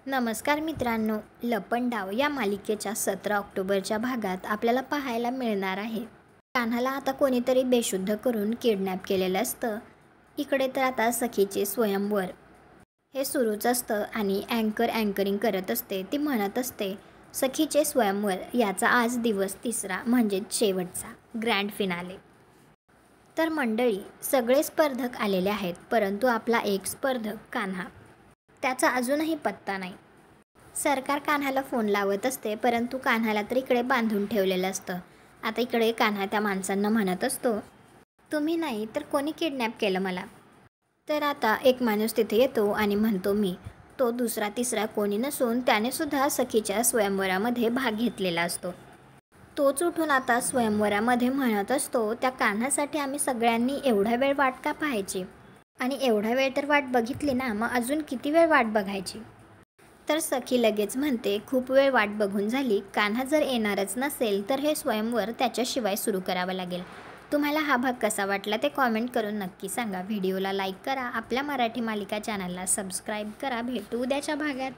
नमस्कार मित्रांनो, लपंडाव या मालिकेच्या 17 ऑक्टोबरच्या भागात आपल्याला पाहायला मिळणार आहे. कान्हाला आता कोणीतरी बेशुद्ध करून किडनॅप केलेलं असतं. इकडे तर आता सखीचे स्वयंवर हे सुरूच असतं आणि अँकरिंग करत असते. ती म्हणत असते, सखीचे स्वयंवर याचा आज दिवस 3रा म्हणजेच शेवटचा ग्रँड फिनाले. तर मंडळी, सगळे स्पर्धक आलेले आहेत, परंतु आपला एक स्पर्धक कान्हा, त्याचा अजूनही पत्ता नाही. सरकार कान्हाला फोन लावत असते, परंतु कान्हाला तर इकडे बांधून ठेवलेलं असतं. आता इकडे कान्हा त्या माणसांना म्हणत असतो, तुम्ही नाही तर कोणी किडनॅप केलं मला. तर आता एक माणूस तिथे येतो आणि म्हणतो, मी. तो दुसरा तिसरा कोणी नसून त्याने सुद्धा सखीच्या स्वयंवरामध्ये भाग घेतलेला असतो. तोच उठून आता स्वयंवरामध्ये म्हणत असतो, त्या कान्हासाठी आम्ही सगळ्यांनी एवढा वेळ वाट का पाहायची? आणि एवढा वेळ तर वाट बघितली ना, मग अजून किती वेळ वाट बघायची? तर सखी लगेच म्हणते, खूप वेळ वाट बघून झाली. कान्हा जर येणारच नसेल तर हे स्वयंवर त्याच्याशिवाय सुरू करावं लागेल. तुम्हाला हा भाग कसा वाटला ते कॉमेंट करून नक्की सांगा. व्हिडिओला लाईक करा, आपल्या मराठी मालिका चॅनलला सबस्क्राईब करा. भेटू उद्याच्या भागात.